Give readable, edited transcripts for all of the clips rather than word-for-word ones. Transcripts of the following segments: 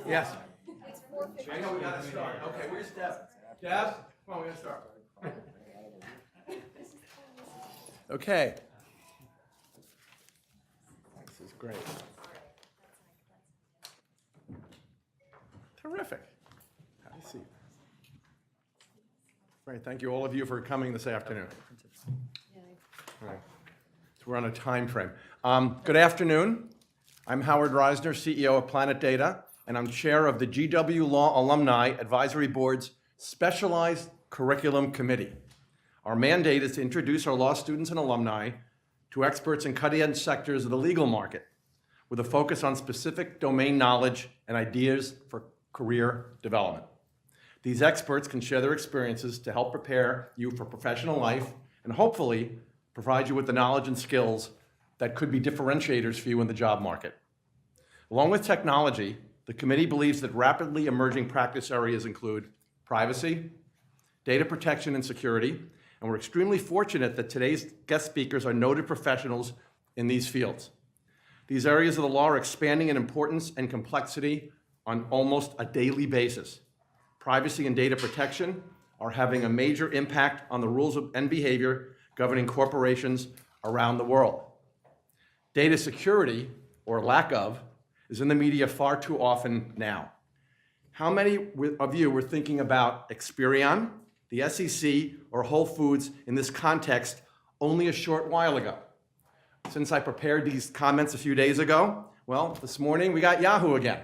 Yes. I know we gotta start. Okay, where's Deb? Deb, come on, we gotta start. Okay. This is great. Terrific. Have a seat. Great, thank you all of you for coming this afternoon. All right. So we're on a time frame. Good afternoon. I'm Howard Reisner, CEO of Planet Data, and I'm chair of the GW Law Alumni Advisory Board's Specialized Curriculum Committee. Our mandate is to introduce our law students and alumni to experts in cutting-edge sectors of the legal market, with a focus on specific domain knowledge and ideas for career development. These experts can share their experiences to help prepare you for professional life and hopefully provide you with the knowledge and skills that could be differentiators for you in the job market. Along with technology, the committee believes that rapidly emerging practice areas include privacy, data protection and security, and we're extremely fortunate that today's guest speakers are noted professionals in these fields. These areas of the law are expanding in importance and complexity on almost a daily basis. Privacy and data protection are having a major impact on the rules and behavior governing corporations around the world. Data security, or lack of, is in the media far too often now. How many of you were thinking about Experian, the SEC, or Whole Foods in this context only a short while ago? Since I prepared these comments a few days ago, well, this morning we got Yahoo again.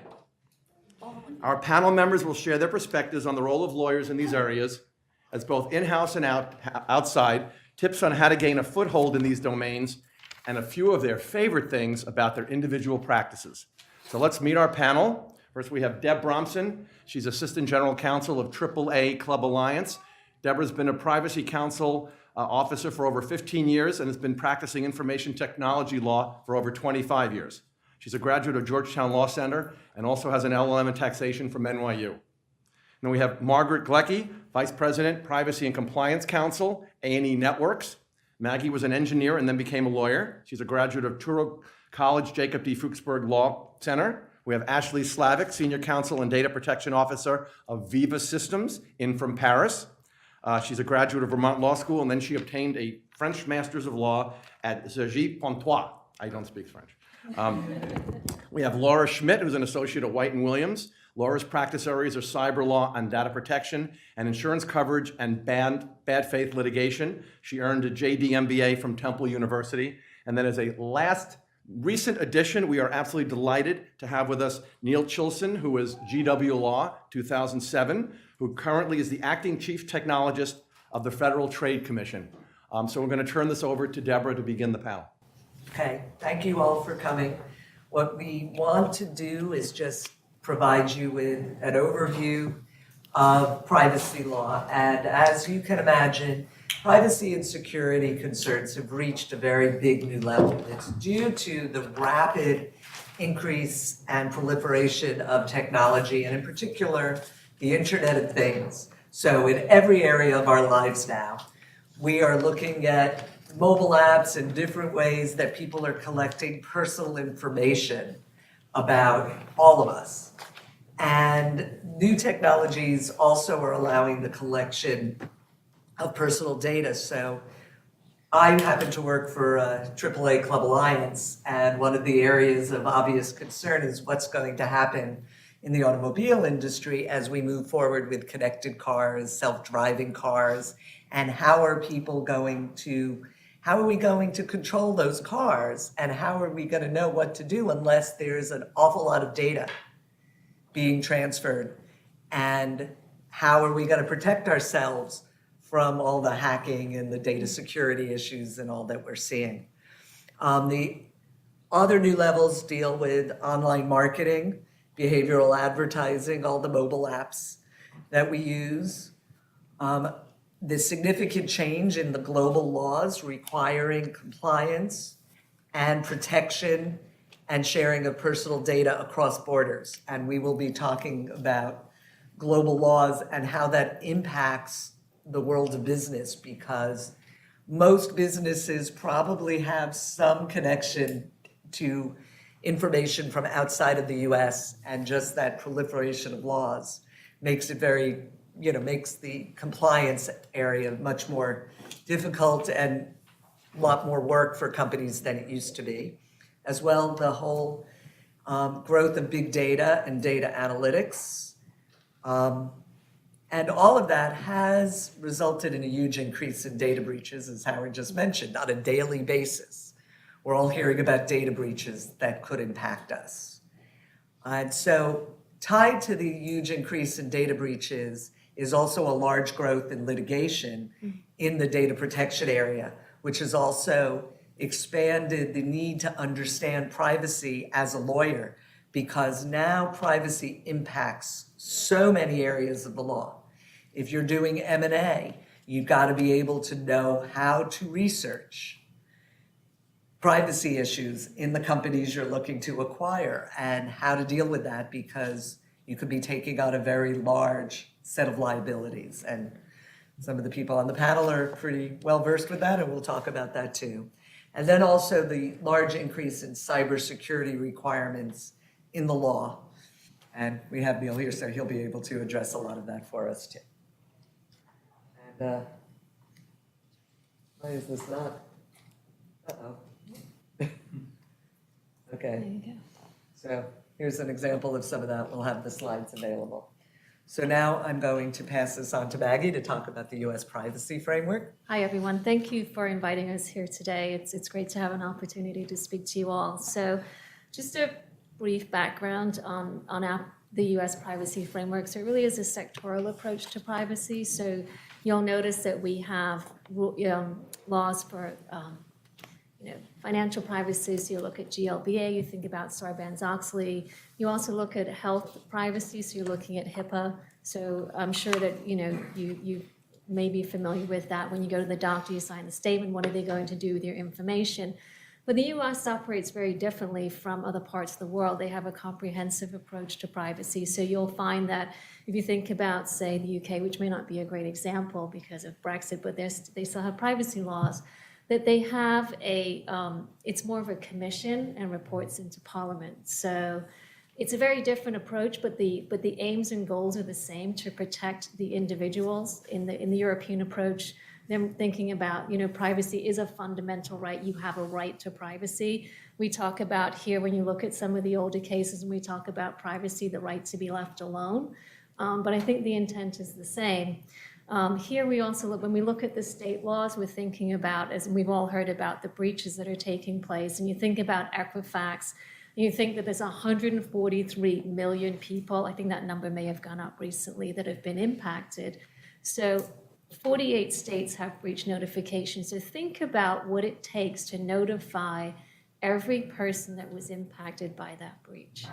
Our panel members will share their perspectives on the role of lawyers in these areas, as both in-house and outside, tips on how to gain a foothold in these domains, and a few of their favorite things about their individual practices. So let's meet our panel. First, we have Deb Bromson. She's Assistant General Counsel of AAA Club Alliance. Deborah's been a privacy counsel officer for over 15 years and has been practicing information technology law for over 25 years. She's a graduate of Georgetown Law Center and also has an LLM in taxation from NYU. Then we have Margaret Gleckie, Vice President, Privacy and Compliance Counsel, A&E Networks. Maggie was an engineer and then became a lawyer. She's a graduate of Touro College Jacob D. Fuchsberg Law Center. We have Ashley Slavic, Senior Counsel and Data Protection Officer of Viva Systems in from Paris. She's a graduate of Vermont Law School, and then she obtained a French Master's of Law at Cergy Pontoise. I don't speak French. We have Laura Schmidt, who's an associate at White & Williams. Laura's practice areas are cyber law and data protection and insurance coverage and bad faith litigation. She earned a JD MBA from Temple University. And then as a last recent addition, we are absolutely delighted to have with us Neil Chilson, who is GW Law 2007, who currently is the acting chief technologist of the Federal Trade Commission. So we're going to turn this over to Deborah to begin the panel. Okay, thank you all for coming. What we want to do is just provide you with an overview of privacy law. And as you can imagine, privacy and security concerns have reached a very big new level. It's due to the rapid increase and proliferation of technology, and in particular, the Internet of Things. So in every area of our lives now, we are looking at mobile apps and different ways that people are collecting personal information about all of us. And new technologies also are allowing the collection of personal data. So I happen to work for AAA Club Alliance, and one of the areas of obvious concern is what's going to happen in the automobile industry as we move forward with connected cars, self-driving cars, and how are we going to control those cars, and how are we going to know what to do unless there's an awful lot of data being transferred? And how are we going to protect ourselves from all the hacking and the data security issues and all that we're seeing? The other new levels deal with online marketing, behavioral advertising, all the mobile apps that we use. The significant change in the global laws requiring compliance and protection and sharing of personal data across borders. And we will be talking about global laws and how that impacts the world of business, because most businesses probably have some connection to information from outside of the US, and just that proliferation of laws makes it very, makes the compliance area much more difficult and a lot more work for companies than it used to be. As well, the whole growth of big data and data analytics. And all of that has resulted in a huge increase in data breaches, as Howard just mentioned, on a daily basis. We're all hearing about data breaches that could impact us. And so tied to the huge increase in data breaches is also a large growth in litigation in the data protection area, which has also expanded the need to understand privacy as a lawyer, because now privacy impacts so many areas of the law. If you're doing M&A, you've got to be able to know how to research privacy issues in the companies you're looking to acquire and how to deal with that, because you could be taking on a very large set of liabilities. And some of the people on the panel are pretty well versed with that, and we'll talk about that too. And then also the large increase in cybersecurity requirements in the law. And we have Neil here, so he'll be able to address a lot of that for us too. And why is this not? Uh-oh. Okay. There you go. So here's an example of some of that. We'll have the slides available. So now I'm going to pass this on to Maggie to talk about the U.S. privacy framework. Hi, everyone. Thank you for inviting us here today. It's great to have an opportunity to speak to you all. So just a brief background on the U.S. privacy framework. So it really is a sectoral approach to privacy. So you'll notice that we have laws for financial privacy. So you look at GLBA, you think about Sarbanes-Oxley. You also look at health privacy, so you're looking at HIPAA. So I'm sure that you may be familiar with that. When you go to the doctor, you sign the statement. What are they going to do with your information? But the U.S. operates very differently from other parts of the world. They have a comprehensive approach to privacy. So you'll find that if you think about, say, the UK, which may not be a great example because of Brexit, but they still have privacy laws, that they have it's more of a commission and reports into Parliament. So it's a very different approach, but the aims and goals are the same, to protect the individuals. In the European approach, they're thinking about, privacy is a fundamental right. You have a right to privacy. We talk about here, when you look at some of the older cases, and we talk about privacy, the right to be left alone. But I think the intent is the same. Here we also look, when we look at the state laws, we're thinking about, as we've all heard about, the breaches that are taking place. And you think about Equifax, and you think that there's 143 million people, I think that number may have gone up recently, that have been impacted. So 48 states have breach notification. So think about what it takes to notify every person that was impacted by that breach.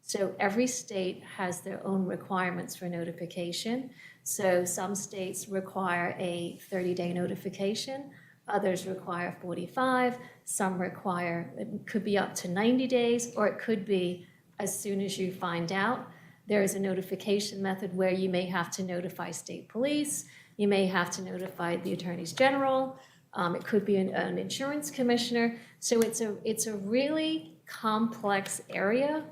So every state has their own requirements for notification. So some states require a 30-day notification, others require 45, some require, it could be up to 90 days, or it could be as soon as you find out. There is a notification method where you may have to notify state police, you may have to notify the attorneys general, it could be an insurance commissioner. So it's a really complex area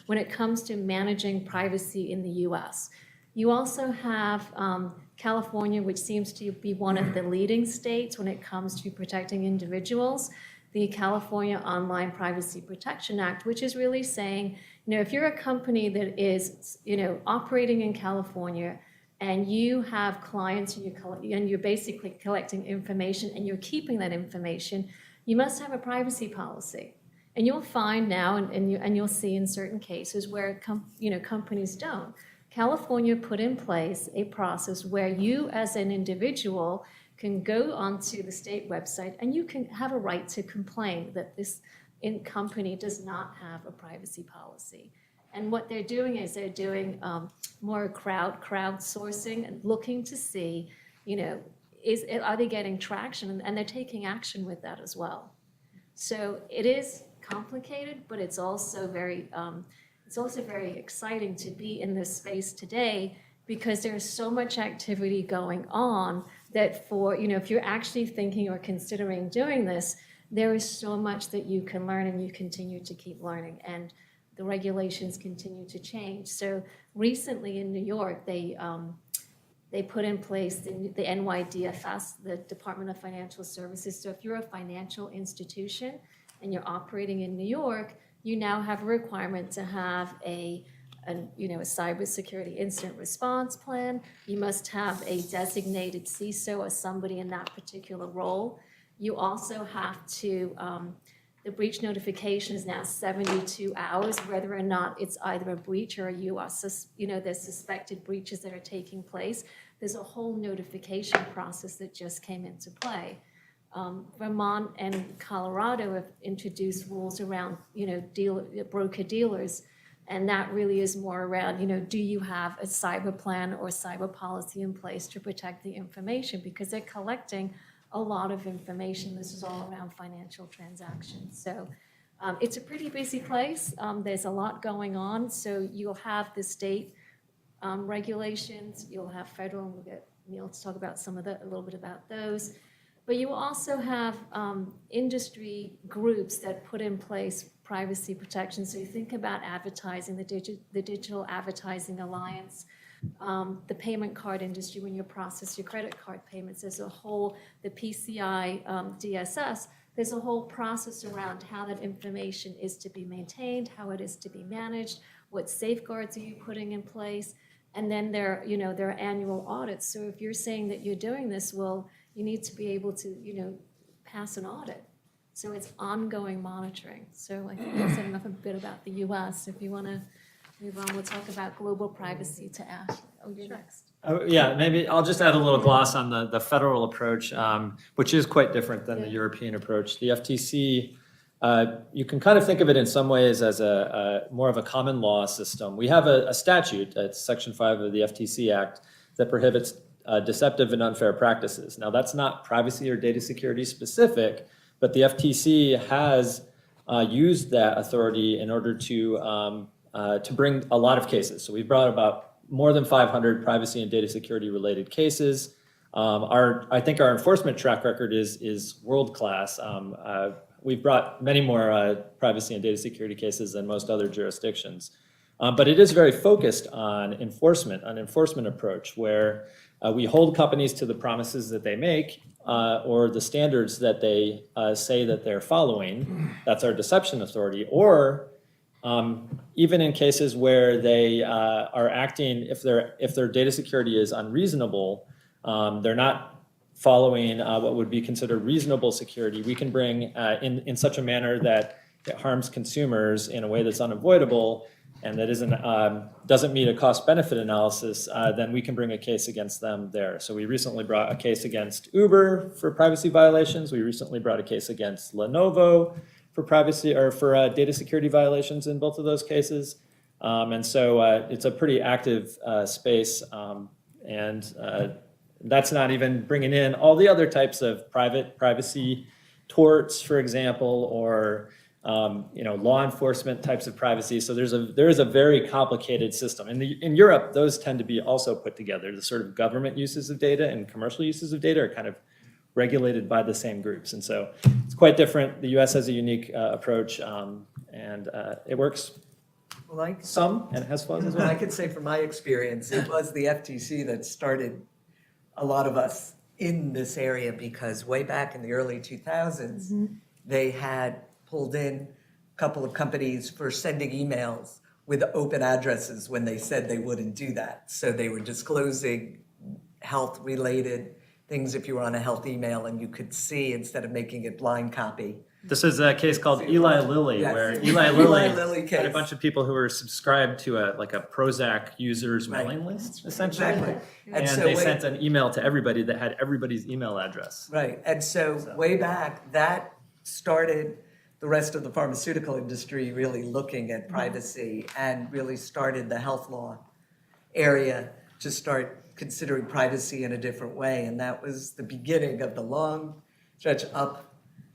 when it comes to managing privacy in the US. You also have California, which seems to be one of the leading states when it comes to protecting individuals. The California Online Privacy Protection Act, which is really saying, if you're a company that is, operating in California and you have clients and you're basically collecting information and you're keeping that information, you must have a privacy policy. And you'll find now, and you'll see in certain cases where companies don't. California put in place a process where you as an individual can go onto the state website and you can have a right to complain that this company does not have a privacy policy. And what they're doing is they're doing more crowdsourcing and looking to see, are they getting traction? And they're taking action with that as well. So it is complicated, but it's also very exciting to be in this space today because there's so much activity going on that if you're actually thinking or considering doing this, there is so much that you can learn and you continue to keep learning. And the regulations continue to change. So recently in New York, they put in place the NYDFS, the Department of Financial Services. So if you're a financial institution and you're operating in New York, you now have a requirement to have a cybersecurity incident response plan. You must have a designated CISO or somebody in that particular role. You also have to, the breach notification is now 72 hours, whether or not it's either a breach or there's suspected breaches that are taking place. There's a whole notification process that just came into play. Vermont and Colorado have introduced rules around, broker-dealers, and that really is more around, do you have a cyber plan or cyber policy in place to protect the information? Because they're collecting a lot of information. This is all around financial transactions. So it's a pretty busy place. There's a lot going on. So you'll have the state regulations, you'll have federal, and we'll get Neil to talk about a little bit about those. But you also have industry groups that put in place privacy protection. So you think about advertising, the Digital Advertising Alliance, the payment card industry, when you process your credit card payments, there's a whole, the PCI DSS, there's a whole process around how that information is to be maintained, how it is to be managed, what safeguards are you putting in place, and then there are annual audits. So if you're saying that you're doing this, well, you need to be able to, pass an audit. So it's ongoing monitoring. So I think I've said enough a bit about the US. If you want to move on, we'll talk about global privacy to Ashley. Oh, you're next. Yeah, maybe I'll just add a little gloss on the federal approach, which is quite different than the European approach. The FTC, you can kind of think of it in some ways as a more of a common law system. We have a statute, it's Section 5 of the FTC Act, that prohibits deceptive and unfair practices. Now, that's not privacy or data security specific, but the FTC has used that authority in order to bring a lot of cases. So we've brought about more than 500 privacy and data security related cases. I think our enforcement track record is world class. We've brought many more privacy and data security cases than most other jurisdictions. But it is very focused on enforcement approach, where we hold companies to the promises that they make or the standards that they say that they're following. That's our deception authority. Or even in cases where they are acting, if their data security is unreasonable, they're not following what would be considered reasonable security, we can bring in such a manner that it harms consumers in a way that's unavoidable and that doesn't meet a cost-benefit analysis, then we can bring a case against them there. So we recently brought a case against Uber for privacy violations. We recently brought a case against Lenovo for privacy or for data security violations in both of those cases. And so it's a pretty active space, and that's not even bringing in all the other types of privacy torts, for example, or law enforcement types of privacy. So there is a very complicated system. In Europe, those tend to be also put together. The sort of government uses of data and commercial uses of data are kind of regulated by the same groups. And so it's quite different. The US has a unique approach, and it works some, and it has flaws as well. I can say from my experience, it was the FTC that started a lot of us in this area, because way back in the early 2000s, they had pulled in a couple of companies for sending emails with open addresses when they said they wouldn't do that. So they were disclosing health-related things if you were on a health email, and you could see, instead of making it blind copy. This is a case called Eli Lilly, Yes. where Eli Lilly Lilly had a case. bunch of people who were subscribed to a Prozac users mailing list, essentially. Exactly. And so they sent an email to everybody that had everybody's email address. Right, and so way back, that started the rest of the pharmaceutical industry really looking at privacy, and really started the health law area to start considering privacy in a different way. And that was the beginning of the long stretch up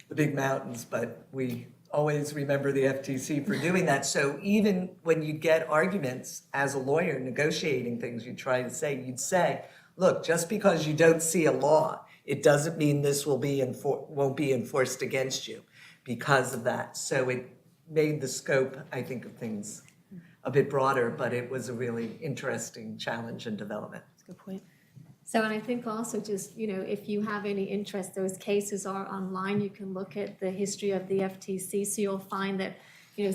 the big mountains, but we always remember the FTC for doing that. So even when you get arguments as a lawyer negotiating things, you'd say, look, just because you don't see a law, it doesn't mean this won't be enforced against you because of that. So it made the scope, I think, of things a bit broader, but it was a really interesting challenge and development. That's a good point. So, and I think also just, if you have any interest, those cases are online. You can look at the history of the FTC. So you'll find that,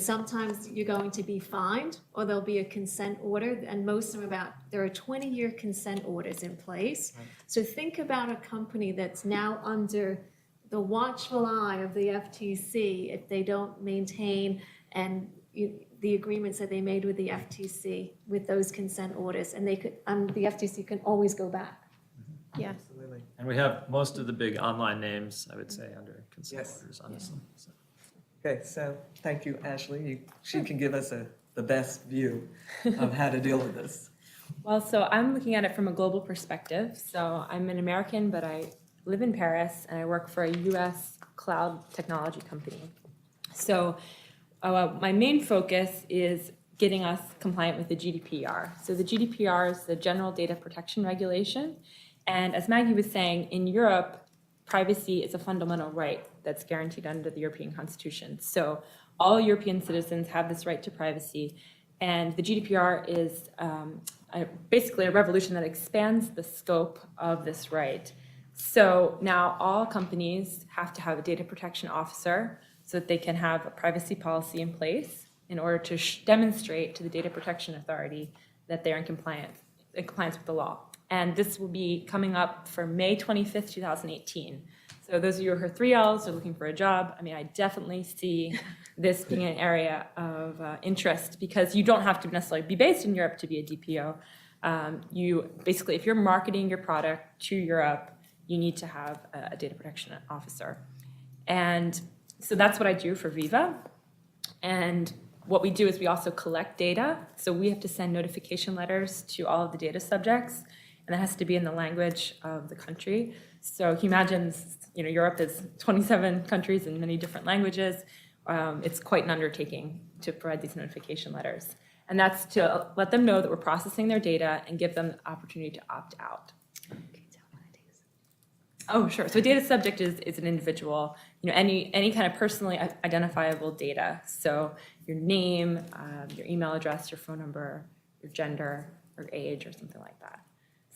sometimes you're going to be fined or there'll be a consent order. And most of them there are 20-year consent orders in place. Right. So think about a company that's now under the watchful eye of the FTC if they don't maintain the agreements that they made with the FTC with those consent orders. And the FTC can always go back. Yeah. Absolutely. And we have most of the big online names, I would say, under consent Yes. orders, honestly. So. Okay, so thank you, Ashley. She can give us the best view of how to deal with this. Well, so I'm looking at it from a global perspective. So I'm an American, but I live in Paris and I work for a US cloud technology company. So my main focus is getting us compliant with the GDPR. So the GDPR is the General Data Protection Regulation. And as Maggie was saying, in Europe, privacy is a fundamental right that's guaranteed under the European Constitution. So all European citizens have this right to privacy. And the GDPR is basically a revolution that expands the scope of this right. So now all companies have to have a data protection officer so that they can have a privacy policy in place in order to demonstrate to the Data Protection Authority that they're in compliance with the law. And this will be coming up for May 25th, 2018. So those of you who are 3Ls are looking for a job, I definitely see this being an area of interest because you don't have to necessarily be based in Europe to be a DPO. You basically, if you're marketing your product to Europe, you need to have a data protection officer. And so that's what I do for Viva. And what we do is we also collect data. So we have to send notification letters to all of the data subjects, and that has to be in the language of the country. So you imagine, Europe is 27 countries in many different languages. It's quite an undertaking to provide these notification letters. And that's to let them know that we're processing their data and give them the opportunity to opt out. Oh, sure. So a data subject is an individual, any kind of personally identifiable data. So your name, your email address, your phone number, your gender, or age, or something like that.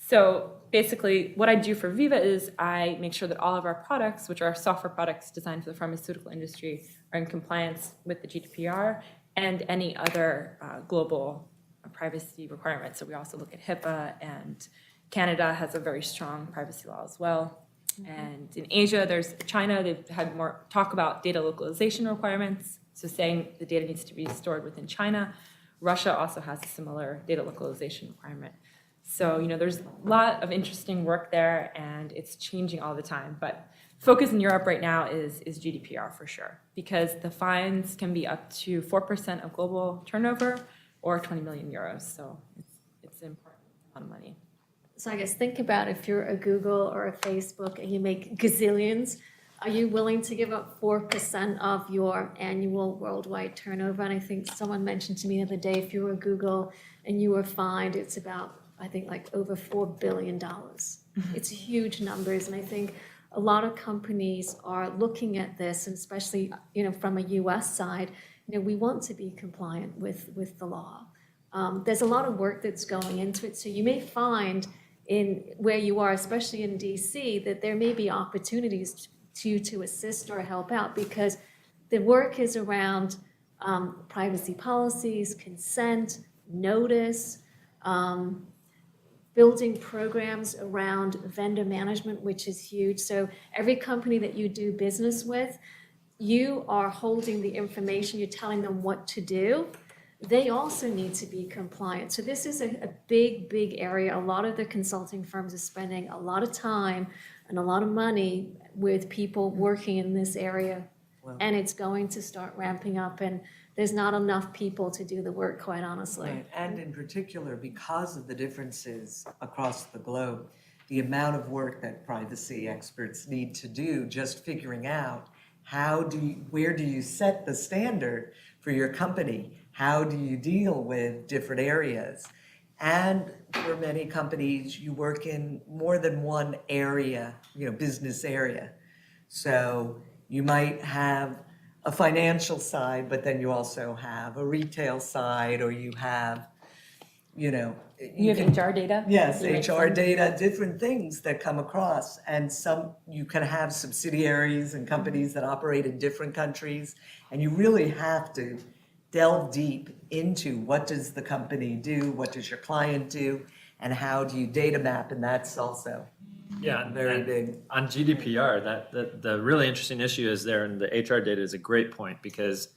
So basically, what I do for Viva is I make sure that all of our products, which are software products designed for the pharmaceutical industry, are in compliance with the GDPR and any other global privacy requirements. So we also look at HIPAA, and Canada has a very strong privacy law as well. And in Asia, there's China, they've had more talk about data localization requirements, so saying the data needs to be stored within China. Russia also has a similar data localization requirement. So, there's a lot of interesting work there, and it's changing all the time. But focus in Europe right now is GDPR for sure, because the fines can be up to 4% of global turnover or 20 million euros. So it's an important amount of money. So I guess think about if you're a Google or a Facebook and you make gazillions, are you willing to give up 4% of your annual worldwide turnover? And I think someone mentioned to me the other day, if you were Google and you were fined, it's about, I think, like over $4 billion. It's huge numbers. And I think a lot of companies are looking at this, and especially, from a US side, we want to be compliant with the law. There's a lot of work that's going into it. So you may find in where you are, especially in DC, that there may be opportunities to assist or help out, because the work is around privacy policies, consent, notice, building programs around vendor management, which is huge. So every company that you do business with, you are holding the information, you're telling them what to do. They also need to be compliant. So this is a big, big area. A lot of the consulting firms are spending a lot of time and a lot of money with people working in this area. Wow. And it's going to start ramping up, and there's not enough people to do the work, quite honestly. Right. And in particular, because of the differences across the globe, the amount of work that privacy experts need to do just figuring out where do you set the standard for your company? How do you deal with different areas? And for many companies, you work in more than one area, business area. So you might have a financial side, but then you also have a retail side, or you have, You have HR data? Yes, You make HR sense. data, different things that come across. And you can have subsidiaries and companies that operate in different countries. And you really have to delve deep into what does the company do, what does your client do, and how do you data map, and that's also Yeah, very and big. on GDPR, the really interesting issue is there, and the HR data is a great point, because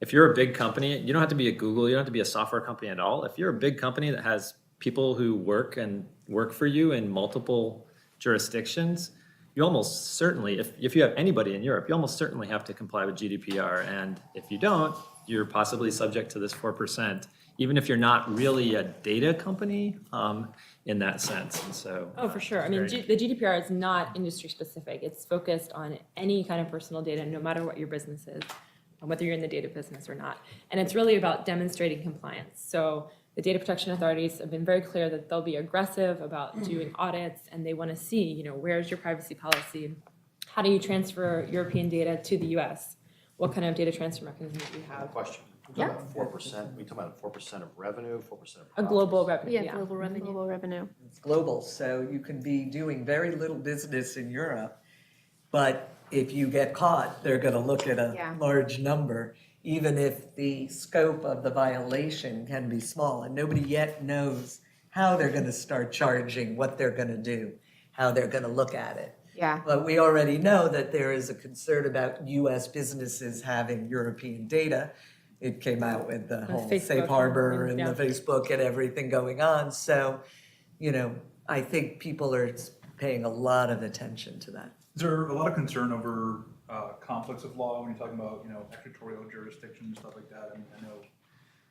if you're a big company, you don't have to be a Google, you don't have to be a software company at all. If you're a big company that has people who work for you in multiple jurisdictions, you almost certainly, if you have anybody in Europe, you almost certainly have to comply with GDPR. And if you don't, you're possibly subject to this 4%, even if you're not really a data company in that sense. And so, Oh, for sure. I mean, very- the GDPR is not industry specific. It's focused on any kind of personal data, no matter what your business is, whether you're in the data business or not. And it's really about demonstrating compliance. So the data protection authorities have been very clear that they'll be aggressive about doing audits, and they want to see, where's your privacy policy? How do you transfer European data to the US? What kind of data transfer mechanisms do you have? Question. Yeah. 4%, we talking about 4% of revenue, 4% of A profits? global revenue, Yeah, yeah. global revenue. Global revenue. It's global, so you can be doing very little business in Europe, but if you get caught, they're gonna look at a Yeah. large number, even if the scope of the violation can be small, and nobody yet knows how they're gonna start charging, what they're gonna do, how they're gonna look at it. Yeah. But we already know that there is a concern about US businesses having European data. It came out with the whole Facebook safe harbor and yeah. the Facebook and everything going on. So, I think people are paying a lot of attention to that. Is there a lot of concern over conflicts of law when you're talking about, extraterritorial jurisdiction and stuff like that? I mean, I know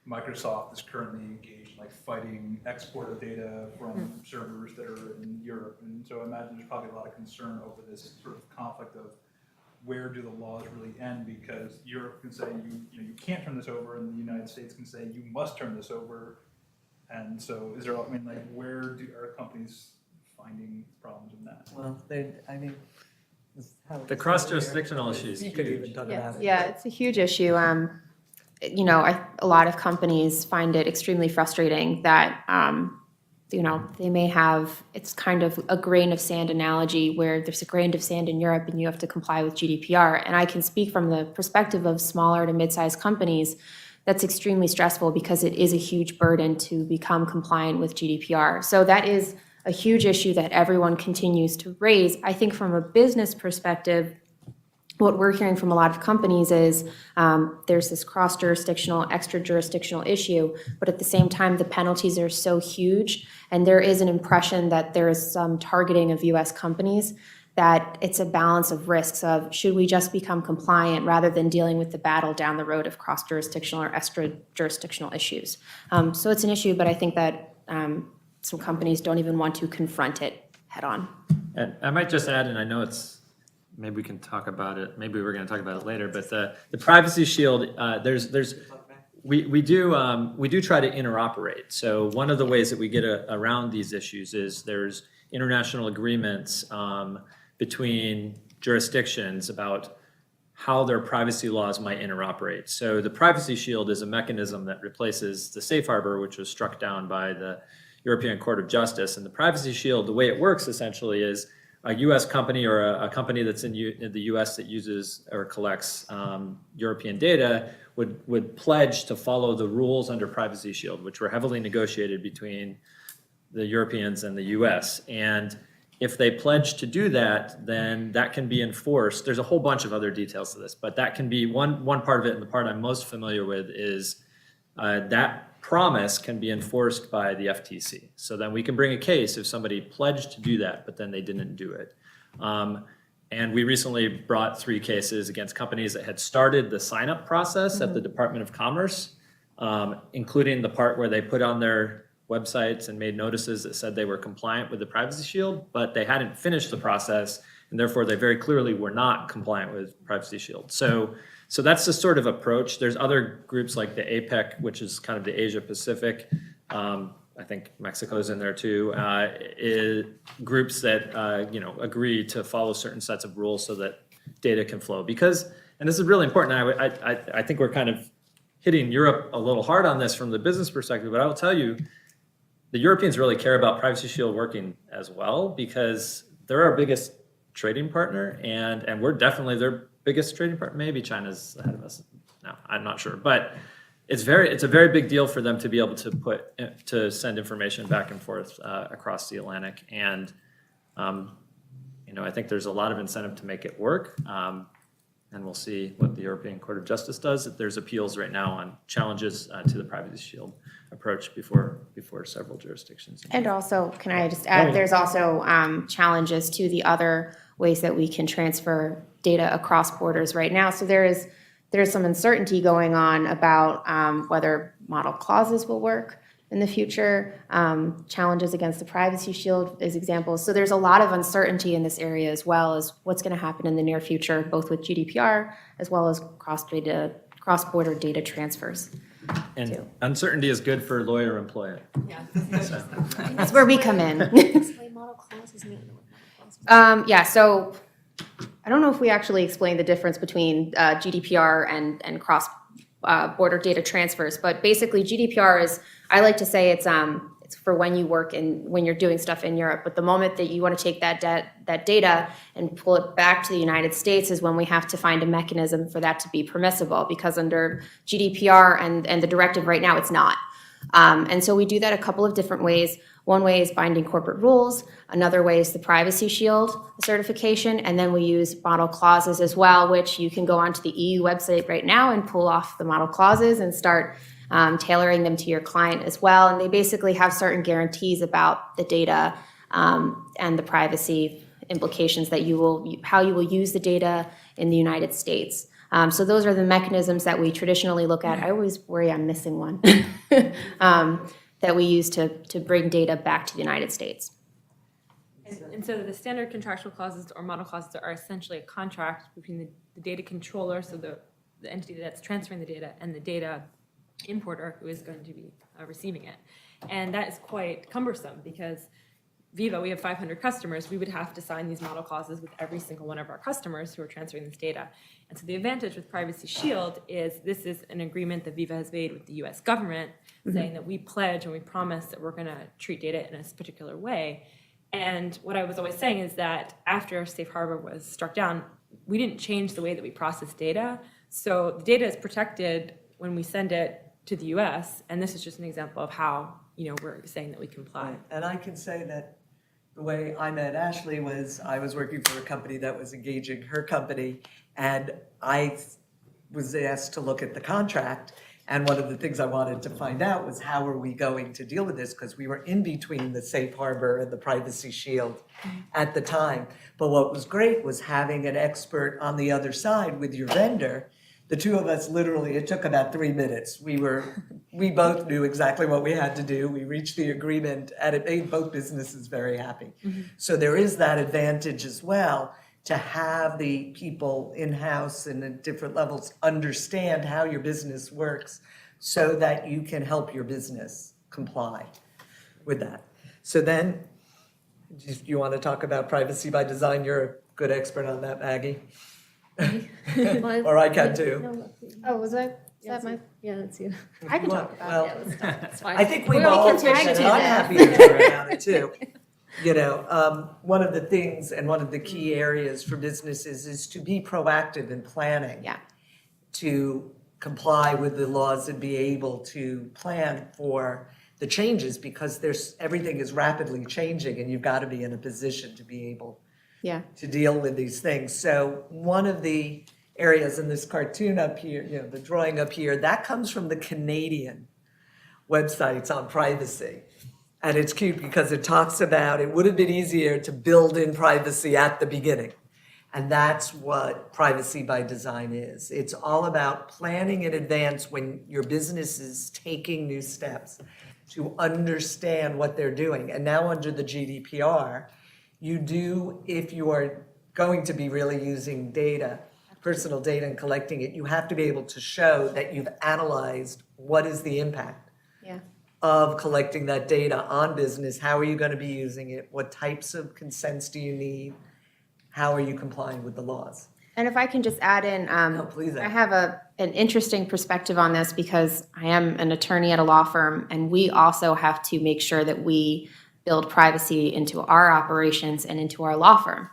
Microsoft is currently engaged in fighting export of data from servers that are in Europe, and so I imagine there's probably a lot of concern over this sort of conflict of where do the laws really end, because Europe can say you can't turn this over, and the United States can say you must turn this over, and so is there, where are companies finding problems in that? Well, this is how The it's cross-jurisdictional here. issue is You could even huge. talk Yes. about it. Yeah, it's a huge issue. A lot of companies find it extremely frustrating that, they may have, it's kind of a grain of sand analogy where there's a grain of sand in Europe and you have to comply with GDPR. And I can speak from the perspective of smaller to mid-sized companies, that's extremely stressful because it is a huge burden to become compliant with GDPR. So that is a huge issue that everyone continues to raise. I think from a business perspective, what we're hearing from a lot of companies is there's this cross-jurisdictional, extra-jurisdictional issue, but at the same time, the penalties are so huge, and there is an impression that there is some targeting of U.S. companies, that it's a balance of risks of should we just become compliant rather than dealing with the battle down the road of cross-jurisdictional or extra-jurisdictional issues. So it's an issue, but I think that some companies don't even want to confront it head-on. And I might just add, and I know maybe we can talk about it, maybe we're gonna talk about it later, but the Privacy Shield, we do try to interoperate. So one of the ways that we get around these issues is there's international agreements between jurisdictions about how their privacy laws might interoperate. So the Privacy Shield is a mechanism that replaces the Safe Harbor, which was struck down by the European Court of Justice. And the Privacy Shield, the way it works essentially is a U.S. company or a company that's in the U.S. that uses or collects European data would pledge to follow the rules under Privacy Shield, which were heavily negotiated between the Europeans and the U.S. And if they pledge to do that, then that can be enforced. There's a whole bunch of other details to this, but that can be one part of it, and the part I'm most familiar with is that promise can be enforced by the FTC. So then we can bring a case if somebody pledged to do that, but then they didn't do it. And we recently brought 3 cases against companies that had started the sign-up process at the Department of Commerce, including the part where they put on their websites and made notices that said they were compliant with the Privacy Shield, but they hadn't finished the process and therefore they very clearly were not compliant with Privacy Shield. So that's the sort of approach. There's other groups like the APEC, which is kind of the Asia Pacific. I think Mexico's in there too. Groups that agree to follow certain sets of rules so that data can flow. Because, and this is really important. I think we're kind of hitting Europe a little hard on this from the business perspective, but I will tell you, the Europeans really care about Privacy Shield working as well, because they're our biggest trading partner, and we're definitely their biggest trading partner. Maybe China's ahead of us. No, I'm not sure, but it's a very big deal for them to be able to send information back and forth across the Atlantic, and I think there's a lot of incentive to make it work. And we'll see what the European Court of Justice does. There's appeals right now on challenges to the Privacy Shield approach before several jurisdictions. And also, can I just add, there's also challenges to the other ways that we can transfer data across borders right now. So there's some uncertainty going on about whether model clauses will work in the future, challenges against the Privacy Shield as examples. So there's a lot of uncertainty in this area, as well as what's going to happen in the near future, both with GDPR as well as cross-border data transfers. And uncertainty is good for lawyer employment. Yeah. That's where we come in. Explain model clauses, I don't know what model clauses are. So I don't know if we actually explained the difference between GDPR and cross-border data transfers, but basically GDPR is, I like to say it's for when you're doing stuff in Europe, but the moment that you want to take that data and pull it back to the United States is when we have to find a mechanism for that to be permissible, because under GDPR and the directive right now, it's not. And so we do that a couple of different ways. One way is binding corporate rules. Another way is the Privacy Shield certification. And then we use model clauses as well, which you can go onto the EU website right now and pull off the model clauses and start tailoring them to your client as well. And they basically have certain guarantees about the data and the privacy implications that how you will use the data in the United States. So those are the mechanisms that we traditionally look at. I always worry I'm missing one. That we use to bring data back to the United States. And so the standard contractual clauses or model clauses are essentially a contract between the data controller, so the entity that's transferring the data, and the data importer who is going to be receiving it. And that is quite cumbersome, because Viva, we have 500 customers. We would have to sign these model clauses with every single one of our customers who are transferring this data. And so the advantage with Privacy Shield is this is an agreement that Viva has made with the US government, saying that we pledge and we promise that we're going to treat data in a particular way. And what I was always saying is that after Safe Harbor was struck down, we didn't change the way that we process data. So the data is protected when we send it to the US, and this is just an example of how we're saying that we comply. And I can say that the way I met Ashley was I was working for a company that was engaging her company, and I was asked to look at the contract. And one of the things I wanted to find out was how are we going to deal with this, because we were in between the Safe Harbor and the Privacy Shield at the time. But what was great was having an expert on the other side with your vendor. The two of us literally, it took about 3 minutes. We both knew exactly what we had to do. We reached the agreement, and it made both businesses very happy. So there is that advantage as well, to have the people in-house and at different levels understand how your business works so that you can help your business comply with that. So then, you want to talk about privacy by design? You're a good expert on that, Maggie. Or I can too. Oh, was I? Is that my? Yeah, that's you. I can talk about it. Well, That's fine. I think we've We all can tag and team I'm it. happy to talk about it too. One of the things and one of the key areas for businesses is to be proactive in planning. Yeah. To comply with the laws and be able to plan for the changes, because everything is rapidly changing and you've got to be in a position to be able Yeah. to deal with these things. So one of the areas in this cartoon up here, the drawing up here, that comes from the Canadian websites on privacy. And it's cute because it talks about it would have been easier to build in privacy at the beginning. And that's what privacy by design is. It's all about planning in advance when your business is taking new steps to understand what they're doing. And now under the GDPR, you do, if you are going to be really using data, personal data and collecting it, you have to be able to show that you've analyzed what is the impact Yeah. of collecting that data on business. How are you going to be using it? What types of consents do you need? How are you complying with the laws? And if I can just add in, Please add. I have an interesting perspective on this because I am an attorney at a law firm, and we also have to make sure that we build privacy into our operations and into our law firm.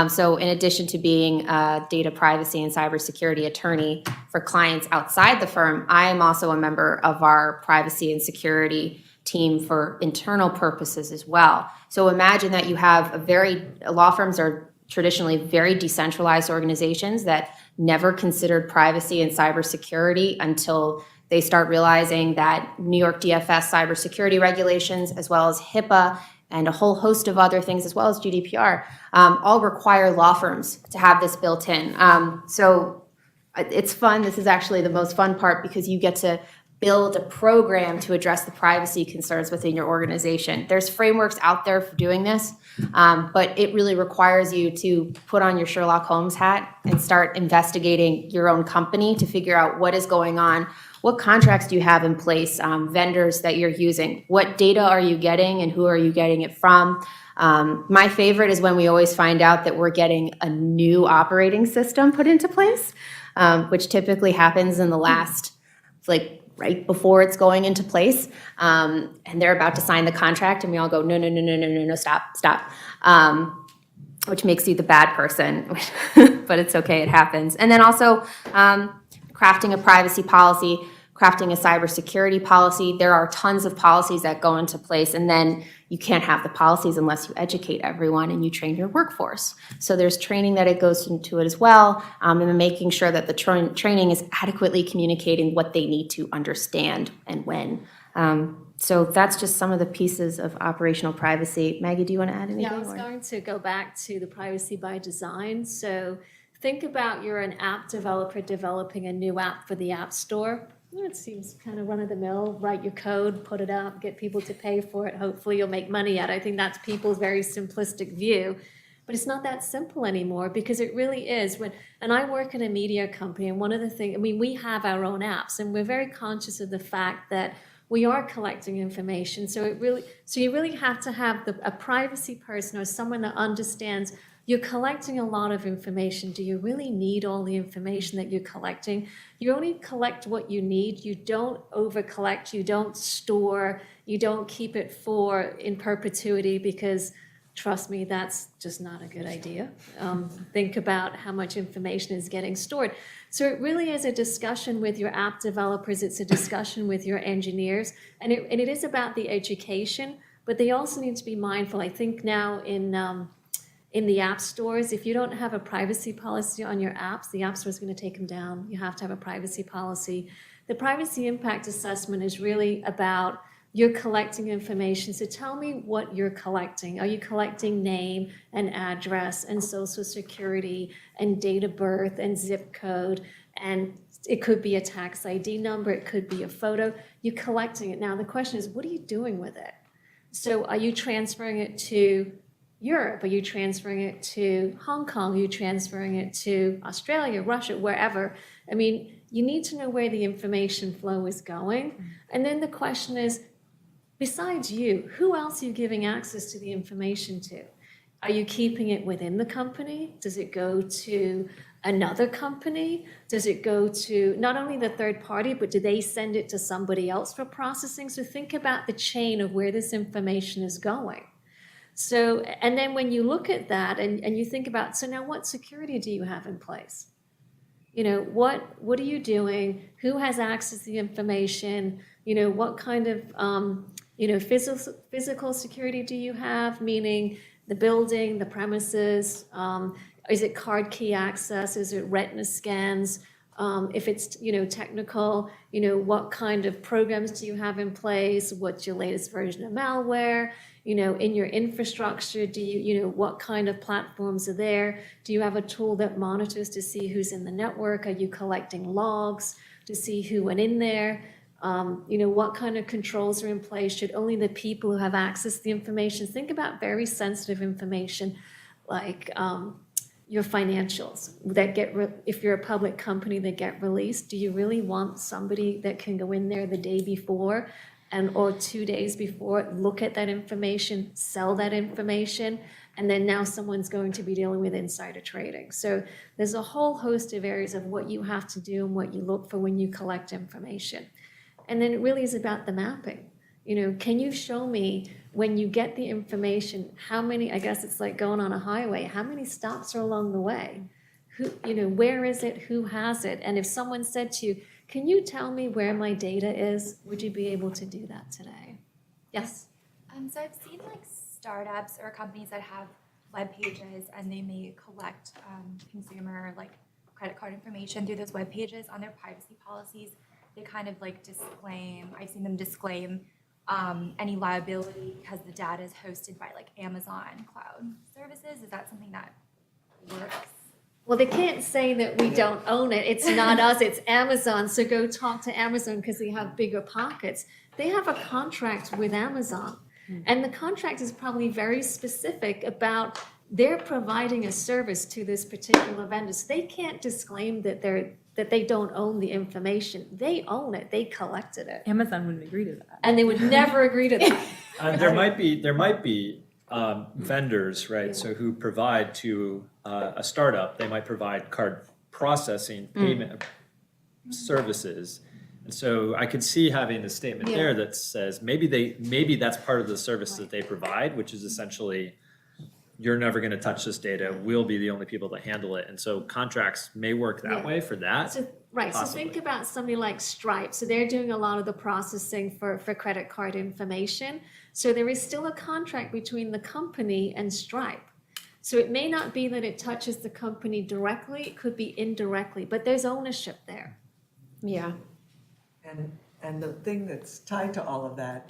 So in addition to being a data privacy and cybersecurity attorney for clients outside the firm, I am also a member of our privacy and security team for internal purposes as well. So imagine that you have law firms are traditionally very decentralized organizations that never considered privacy and cybersecurity until they start realizing that New York DFS cybersecurity regulations, as well as HIPAA and a whole host of other things, as well as GDPR, all require law firms to have this built in. So it's fun. This is actually the most fun part because you get to build a program to address the privacy concerns within your organization. There's frameworks out there for doing this, but it really requires you to put on your Sherlock Holmes hat and start investigating your own company to figure out what is going on. What contracts do you have in place, vendors that you're using? What data are you getting and who are you getting it from? My favorite is when we always find out that we're getting a new operating system put into place, which typically happens in the last, right before it's going into place, and they're about to sign the contract, and we all go, no, stop, which makes you the bad person, but it's okay, it happens. And then also crafting a privacy policy, crafting a cybersecurity policy. There are tons of policies that go into place, and then you can't have the policies unless you educate everyone and you train your workforce. So there's training that it goes into it as well, and then making sure that the training is adequately communicating what they need to understand and when. So that's just some of the pieces of operational privacy. Maggie, do you want to add anything? Yeah, I was going to go back to the privacy by design. So think about you're an app developer developing a new app for the App Store. It seems kind of run-of-the-mill, write your code, put it up, get people to pay for it, hopefully you'll make money at it. I think that's people's very simplistic view. But it's not that simple anymore because it really is. And I work in a media company, and one of the things, we have our own apps, and we're very conscious of the fact that we are collecting information. So you really have to have a privacy person or someone that understands you're collecting a lot of information. Do you really need all the information that you're collecting? You only collect what you need. You don't over-collect. You don't store. You don't keep it in perpetuity because, trust me, that's just not a good idea. Think about how much information is getting stored. So it really is a discussion with your app developers. It's a discussion with your engineers. And it is about the education, but they also need to be mindful. I think now in the app stores, if you don't have a privacy policy on your apps, the app store is going to take them down. You have to have a privacy policy. The privacy impact assessment is really about you're collecting information. So tell me what you're collecting. Are you collecting name and address and social security and date of birth and zip code? And it could be a tax ID number. It could be a photo. You're collecting it. Now the question is, what are you doing with it? So are you transferring it to Europe? Are you transferring it to Hong Kong? Are you transferring it to Australia, Russia, wherever? You need to know where the information flow is going. And then the question is, besides you, who else are you giving access to the information to? Are you keeping it within the company? Does it go to another company? Does it go to not only the third party, but do they send it to somebody else for processing? So think about the chain of where this information is going. So, and then when you look at that and you think about, so now what security do you have in place? What are you doing? Who has access to the information? What kind of, physical security do you have? Meaning the building, the premises, is it card key access? Is it retina scans? If it's, technical, what kind of programs do you have in place? What's your latest version of malware? In your infrastructure, do you, what kind of platforms are there? Do you have a tool that monitors to see who's in the network? Are you collecting logs to see who went in there? What kind of controls are in place? Should only the people who have access to the information? Think about very sensitive information like your financials that if you're a public company that get released, do you really want somebody that can go in there the day before or 2 days before, look at that information, sell that information, and then now someone's going to be dealing with insider trading. So there's a whole host of areas of what you have to do and what you look for when you collect information. And then it really is about the mapping. Can you show me when you get the information, how many, I guess it's like going on a highway, how many stops are along the way? Where is it? Who has it? And if someone said to you, can you tell me where my data is? Would you be able to do that today? Yes? So I've seen like startups or companies that have web pages and they may collect consumer like credit card information through those web pages on their privacy policies. They kind of like I've seen them disclaim any liability because the data is hosted by like Amazon cloud services. Is that something that works? Well, they can't say that we don't own it. It's not us, it's Amazon. So go talk to Amazon because they have bigger pockets. They have a contract with Amazon. And the contract is probably very specific about they're providing a service to this particular vendor. So they can't disclaim that they don't own the information. They own it. They collected it. Amazon wouldn't agree to that. And they would never agree to that. There might be vendors, right? So who provide to a startup, they might provide card processing payment services. And so I could see having a statement there that says maybe that's part of the service that they provide, which is essentially you're never going to touch this data. We'll be the only people that handle it. And so contracts may work that way for that. So think about somebody like Stripe. So they're doing a lot of the processing for credit card information. So there is still a contract between the company and Stripe. So it may not be that it touches the company directly, it could be indirectly, but there's ownership there. Yeah. And the thing that's tied to all of that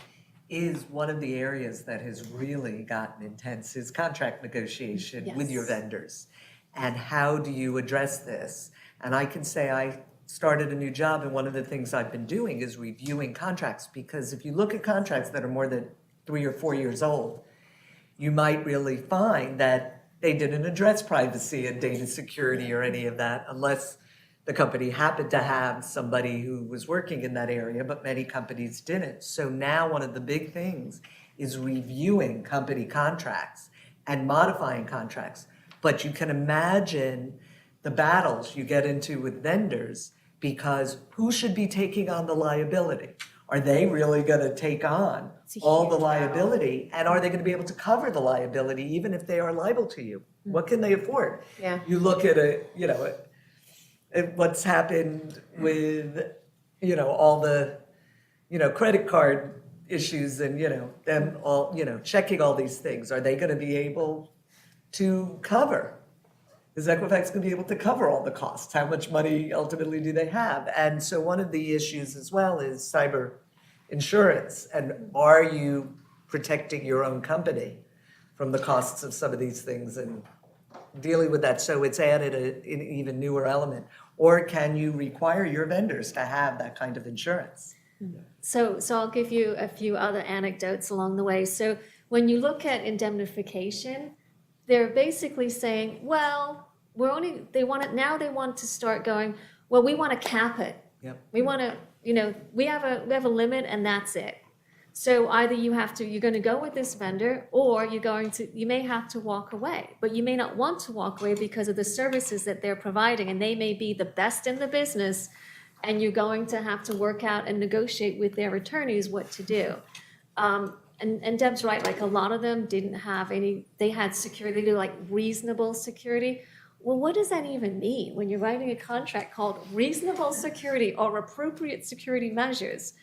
is one of the areas that has really gotten intense is contract negotiation with your vendors. And how do you address this? And I can say I started a new job, and one of the things I've been doing is reviewing contracts, because if you look at contracts that are more than 3 or 4 years old, you might really find that they didn't address privacy and data security or any of that unless the company happened to have somebody who was working in that area, but many companies didn't. So now one of the big things is reviewing company contracts and modifying contracts. But you can imagine the battles you get into with vendors, because who should be taking on the liability? Are they really going to take on all the liability? And are they going to be able to cover the liability even if they are liable to you? What can they afford? Yeah. You look at what's happened with, all the, credit card issues and, them all, checking all these things. Are they going to be able to cover? Is Equifax going to be able to cover all the costs? How much money ultimately do they have? And so one of the issues as well is cyber insurance. And are you protecting your own company from the costs of some of these things and dealing with that? So it's added an even newer element. Or can you require your vendors to have that kind of insurance? So I'll give you a few other anecdotes along the way. So when you look at indemnification, they're basically saying, well, they want to start going, well, we want to cap it. Yep. We want to, we have a limit and that's it. So either you're going to go with this vendor, or you may have to walk away, but you may not want to walk away because of the services that they're providing, and they may be the best in the business, and you're going to have to work out and negotiate with their attorneys what to do. And Deb's right, like a lot of them didn't have they had security, they do like reasonable security. Well, what does that even mean when you're writing a contract called reasonable security or appropriate security measures?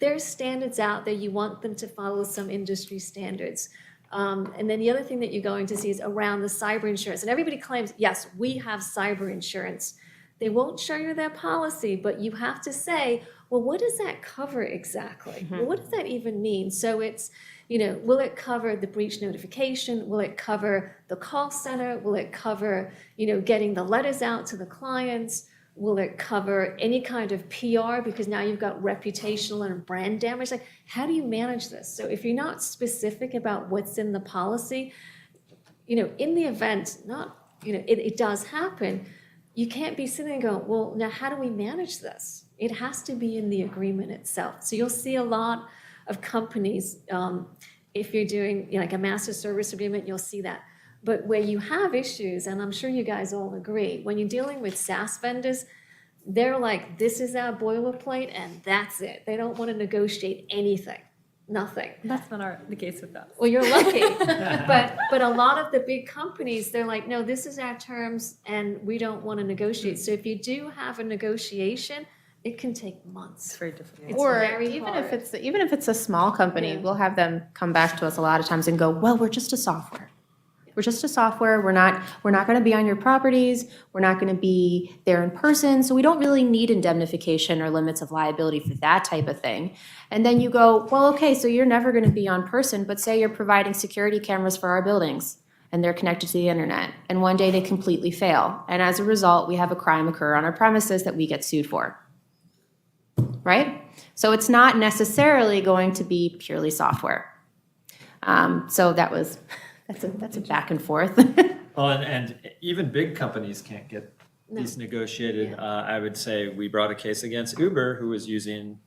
There's standards out there, you want them to follow some industry standards. And then the other thing that you're going to see is around the cyber insurance. And everybody claims, yes, we have cyber insurance. They won't show you their policy, but you have to say, well, what does that cover exactly? Well, what does that even mean? So it's, will it cover the breach notification? Will it cover the call center? Will it cover, getting the letters out to the clients? Will it cover any kind of PR? Because now you've got reputational and brand damage. Like, how do you manage this? So if you're not specific about what's in the policy, in the event, not it does happen. You can't be sitting and going, well, now how do we manage this? It has to be in the agreement itself. So you'll see a lot of companies, if you're doing like a master service agreement, you'll see that. But where you have issues, and I'm sure you guys all agree, when you're dealing with SaaS vendors, they're like, this is our boilerplate and that's it. They don't want to negotiate anything, nothing. That's not the case with us. Well, you're lucky. But a lot of the big companies, they're like, no, this is our terms and we don't want to negotiate. So if you do have a negotiation, it can take It's months. very difficult. It's Or very even hard. if it's a small company, Yeah. we'll have them come back to us a lot of times and go, well, we're just a software. We're just a software. We're not going to be on your properties. We're not going to be there in person. So we don't really need indemnification or limits of liability for that type of thing. And then you go, well, okay, so you're never going to be on person, but say you're providing security cameras for our buildings and they're connected to the internet. And one day they completely fail. And as a result, we have a crime occur on our premises that we get sued for. Right? So it's not necessarily going to be purely software. So that's a back and forth. Well, and even big companies can't get these negotiated. I would say we brought a case against Uber, who was using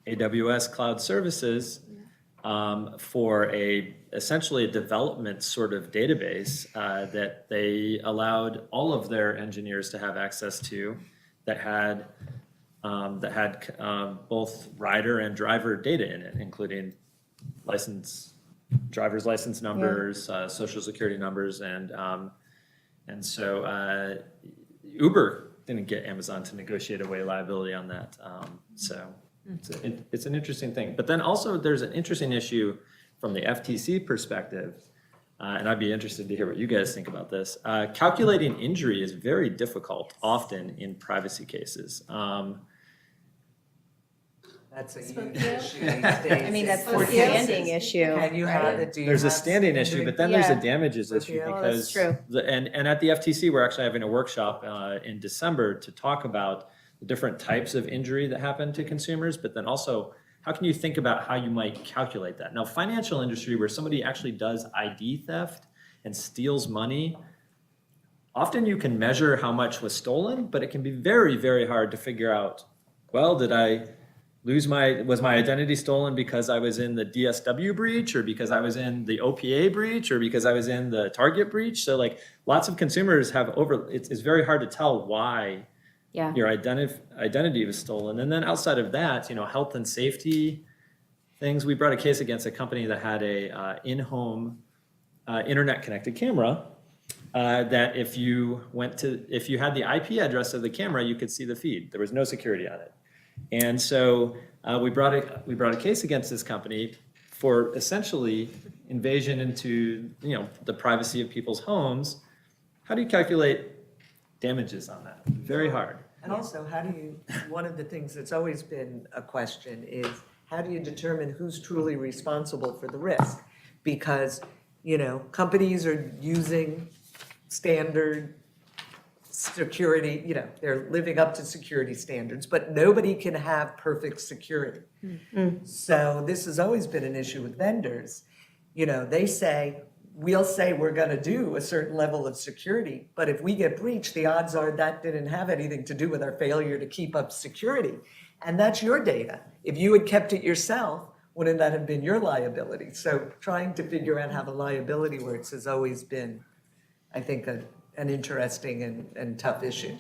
AWS cloud services for essentially a development sort of database that they allowed all of their engineers to have access to, that had both rider and driver data in it, including driver's license numbers, social security numbers, and so Uber didn't get Amazon to negotiate away liability on that. So it's an interesting thing. But then also there's an interesting issue from the FTC perspective, and I'd be interested to hear what you guys think about this. Calculating injury is very difficult often in privacy cases. That's a huge issue these days. I mean, that's For a standing cases. issue. Can you have it? Do you There's a have standing issue, but then there's a Yeah. damages issue Yeah, that's because true. and at the FTC we're actually having a workshop in December to talk about the different types of injury that happen to consumers, but then also how can you think about how you might calculate that? Now, financial industry where somebody actually does ID theft and steals money, often you can measure how much was stolen, but it can be very, very hard to figure out, well, was my identity stolen because I was in the DSW breach, or because I was in the OPA breach, or because I was in the Target breach? So like lots of consumers have it's very hard to tell why Yeah. your identity was stolen. And then outside of that, health and safety things. We brought a case against a company that had a in-home internet connected camera that if you had the IP address of the camera, you could see the feed. There was no security on it. And so we brought a case against this company for essentially invasion into the privacy of people's homes. How do you calculate damages on that? Very hard. And also, one of the things that's always been a question is, how do you determine who's truly responsible for the risk? Because, companies are using standard security, they're living up to security standards, but nobody can have perfect security. So this has always been an issue with vendors. We'll say we're going to do a certain level of security, but if we get breached, the odds are that didn't have anything to do with our failure to keep up security. And that's your data. If you had kept it yourself, wouldn't that have been your liability? So trying to figure out how the liability works has always been, I think, an interesting and tough issue.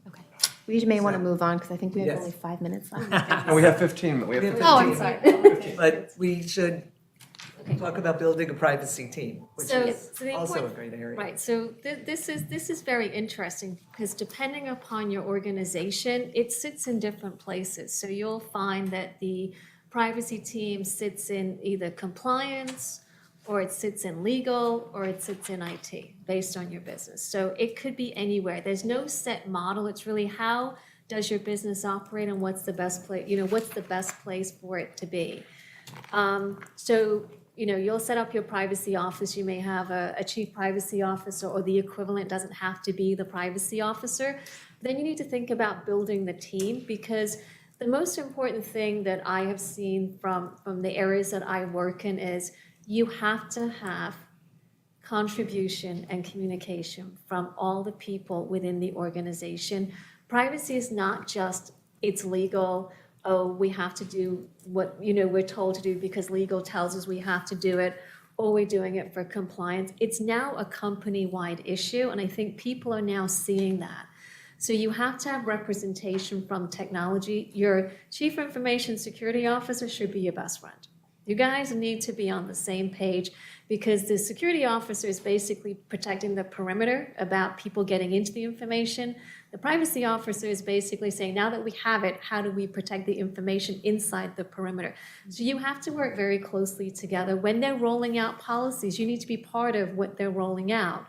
Okay. We may want to move on because I think we have Yes. only 5 minutes left. No, we have 15 minutes. Oh, I'm sorry. But we should talk about building a privacy team, which So- is so the also a important- great area. Right, so this is very interesting because depending upon your organization, it sits in different places. So you'll find that the privacy team sits in either compliance, or it sits in legal, or it sits in IT, based on your business. So it could be anywhere. There's no set model. It's really how does your business operate and what's the best place, what's the best place for it to be. So, you'll set up your privacy office. You may have a chief privacy officer, or the equivalent doesn't have to be the privacy officer. Then you need to think about building the team, because the most important thing that I have seen from the areas that I work in is you have to have contribution and communication from all the people within the organization. Privacy is not just, it's legal, oh, we have to do what, we're told to do because legal tells us we have to do it, or we're doing it for compliance. It's now a company-wide issue, and I think people are now seeing that. So you have to have representation from technology. Your chief information security officer should be your best friend. You guys need to be on the same page, because the security officer is basically protecting the perimeter about people getting into the information. The privacy officer is basically saying, now that we have it, how do we protect the information inside the perimeter? So you have to work very closely together. When they're rolling out policies, you need to be part of what they're rolling out.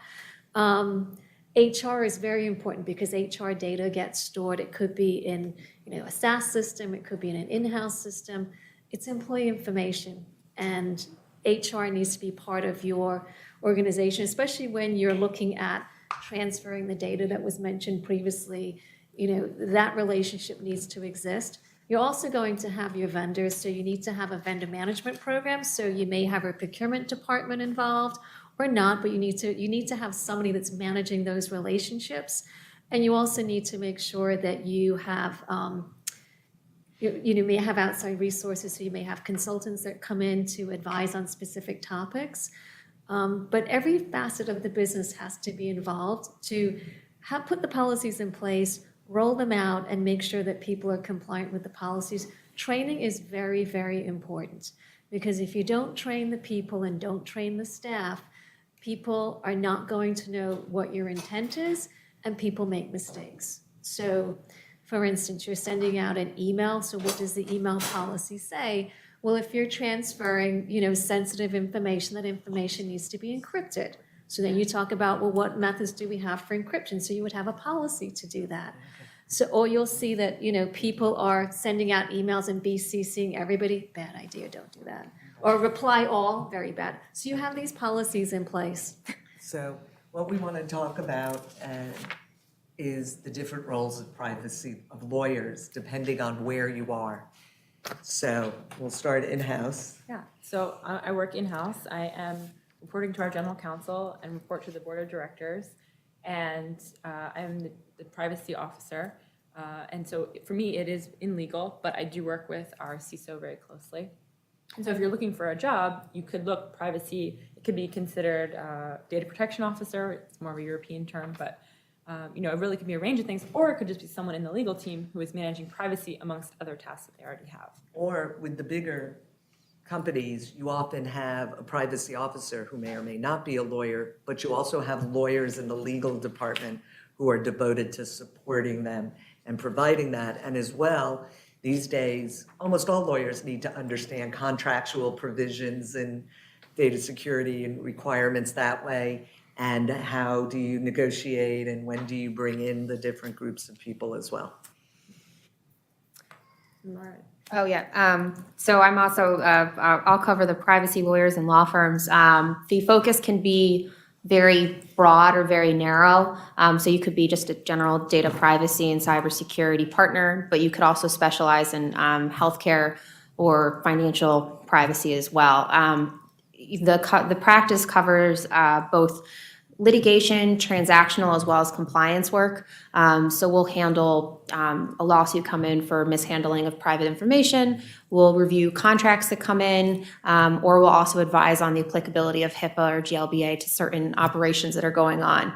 HR is very important because HR data gets stored. It could be in a SaaS system, it could be in an in-house system. It's employee information, and HR needs to be part of your organization, especially when you're looking at transferring the data that was mentioned previously. That relationship needs to exist. You're also going to have your vendors, so you need to have a vendor management program. So you may have a procurement department involved or not, but you need to have somebody that's managing those relationships. And you also need to make sure that you have you may have outside resources, so you may have consultants that come in to advise on specific topics. But every facet of the business has to be involved to put the policies in place, roll them out, and make sure that people are compliant with the policies. Training is very, very important, because if you don't train the people and don't train the staff, people are not going to know what your intent is, and people make mistakes. So, for instance, you're sending out an email, so what does the email policy say? Well, if you're transferring, sensitive information, that information needs to be encrypted. So then you talk about, well, what methods do we have for encryption? So you would have a policy to do that. So, or you'll see that, people are sending out emails and BCCing everybody. Bad idea, don't do that. Or reply all, very bad. So you have these policies in place. So what we want to talk about is the different roles of privacy of lawyers, depending on where you are. So we'll start in-house. Yeah, so I work in-house. I am reporting to our general counsel and report to the board of directors. And I'm the privacy officer. And so for me, it is in legal, but I do work with our CISO very closely. And so if you're looking for a job, you could look privacy. It could be considered data protection officer. It's more of a European term, but it really could be a range of things, or it could just be someone in the legal team who is managing privacy amongst other tasks that they already have. Or with the bigger companies, you often have a privacy officer who may or may not be a lawyer, but you also have lawyers in the legal department who are devoted to supporting them and providing that. And as well, these days, almost all lawyers need to understand contractual provisions and data security and requirements that way. And how do you negotiate, and when do you bring in the different groups of people as well? Oh, yeah. So I'm also, I'll cover the privacy lawyers and law firms. The focus can be very broad or very narrow. So you could be just a general data privacy and cybersecurity partner, but you could also specialize in healthcare or financial privacy as well. The practice covers both litigation, transactional, as well as compliance work. So we'll handle a lawsuit come in for mishandling of private information. We'll review contracts that come in, or we'll also advise on the applicability of HIPAA or GLBA to certain operations that are going on.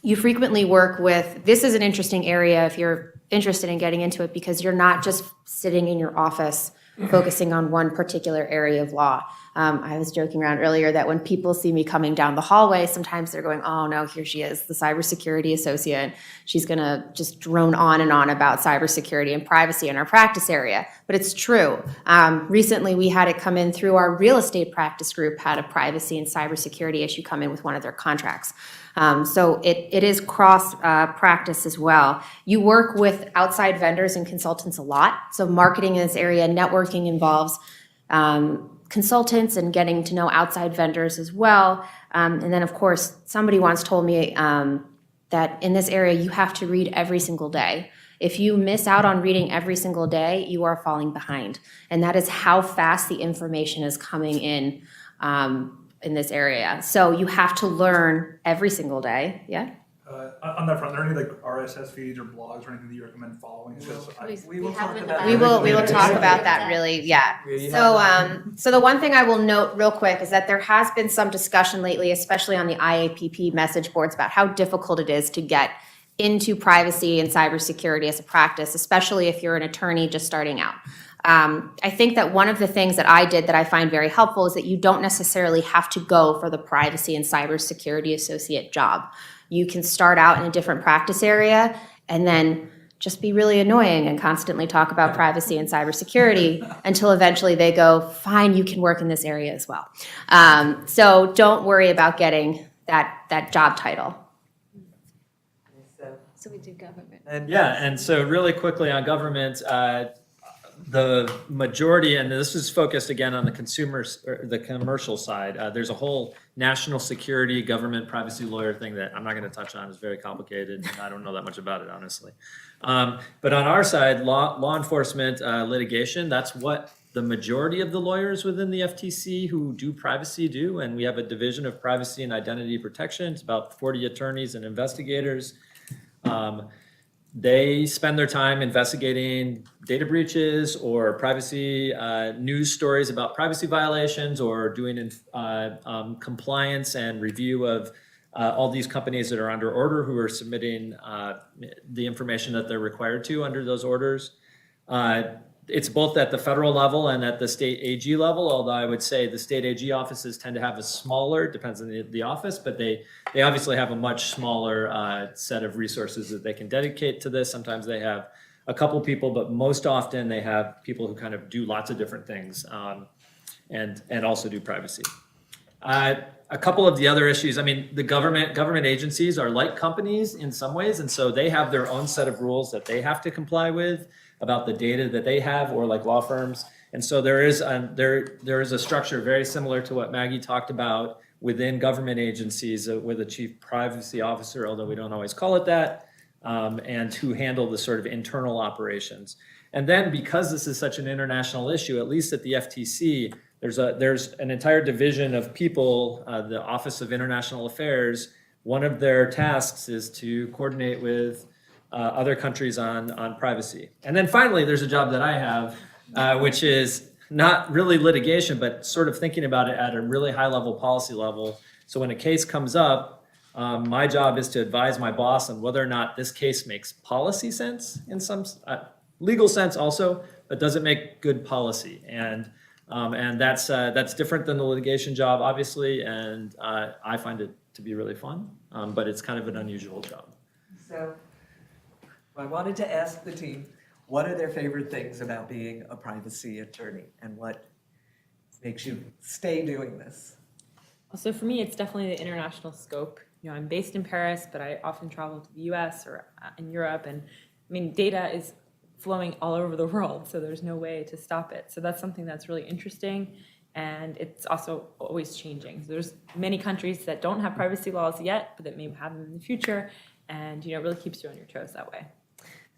You frequently work with, this is an interesting area if you're interested in getting into it, because you're not just sitting in your office focusing on one particular area of law. I was joking around earlier that when people see me coming down the hallway, sometimes they're going, oh no, here she is, the cybersecurity associate. She's gonna just drone on and on about cybersecurity and privacy in our practice area. But it's true. Recently we had it come in through our real estate practice group, had a privacy and cybersecurity issue come in with one of their contracts. So it is cross practice as well. You work with outside vendors and consultants a lot. So marketing in this area, networking involves consultants and getting to know outside vendors as well. And then of course, somebody once told me that in this area, you have to read every single day. If you miss out on reading every single day, you are falling behind. And that is how fast the information is coming in. in this area. So you have to learn every single day. Yeah. On that front, are there any like RSS feeds or blogs or anything that you recommend following? Because We will talk about We will talk about that really, yeah. You So, have so the one thing I will note real quick is that there has been some discussion lately, especially on the IAPP message boards, about how difficult it is to get into privacy and cybersecurity as a practice, especially if you're an attorney just starting out. I think that one of the things that I did that I find very helpful is that you don't necessarily have to go for the privacy and cybersecurity associate job. You can start out in a different practice area and then just be really annoying and constantly talk about privacy and cybersecurity until eventually they go, fine, you can work in this area as well. So don't worry about getting that job title. So we do government. Yeah, and so really quickly on government, the majority, and this is focused again on the consumers, or the commercial side. There's a whole national security government privacy lawyer thing that I'm not going to touch on. It's very complicated. And I don't know that much about it, honestly. But on our side, law enforcement litigation, that's what the majority of the lawyers within the FTC who do privacy do. And we have a division of privacy and identity protection. It's about 40 attorneys and investigators. They spend their time investigating data breaches or privacy news stories about privacy violations, or doing compliance and review of all these companies that are under order who are submitting the information that they're required to under those orders. It's both at the federal level and at the state AG level, although I would say the state AG offices tend to have a smaller, depends on the office, but they obviously have a much smaller set of resources that they can dedicate to this. Sometimes they have a couple people, but most often they have people who kind of do lots of different things and also do privacy. A couple of the other issues, I mean, the government agencies are like companies in some ways, and so they have their own set of rules that they have to comply with about the data that they have, or like law firms. And so there is a structure very similar to what Maggie talked about within government agencies with a chief privacy officer, although we don't always call it that, and who handle the sort of internal operations. And then because this is such an international issue, at least at the FTC, there's an entire division of people, the Office of International Affairs. One of their tasks is to coordinate with other countries on privacy. And then finally, there's a job that I have, which is not really litigation, but sort of thinking about it at a really high level policy level. So when a case comes up, my job is to advise my boss on whether or not this case makes policy sense in some legal sense also, but does it make good policy? And that's different than the litigation job, obviously, and I find it to be really fun, but it's kind of an unusual job. So I wanted to ask the team, what are their favorite things about being a privacy attorney, and what makes you stay doing this? So for me, it's definitely the international scope. You know, I'm based in Paris, but I often travel to the US or in Europe. And I mean, data is flowing all over the world, so there's no way to stop it. So that's something that's really interesting. And it's also always changing. So there's many countries that don't have privacy laws yet, but that may have them in the future. And, you know, it really keeps you on your toes that way.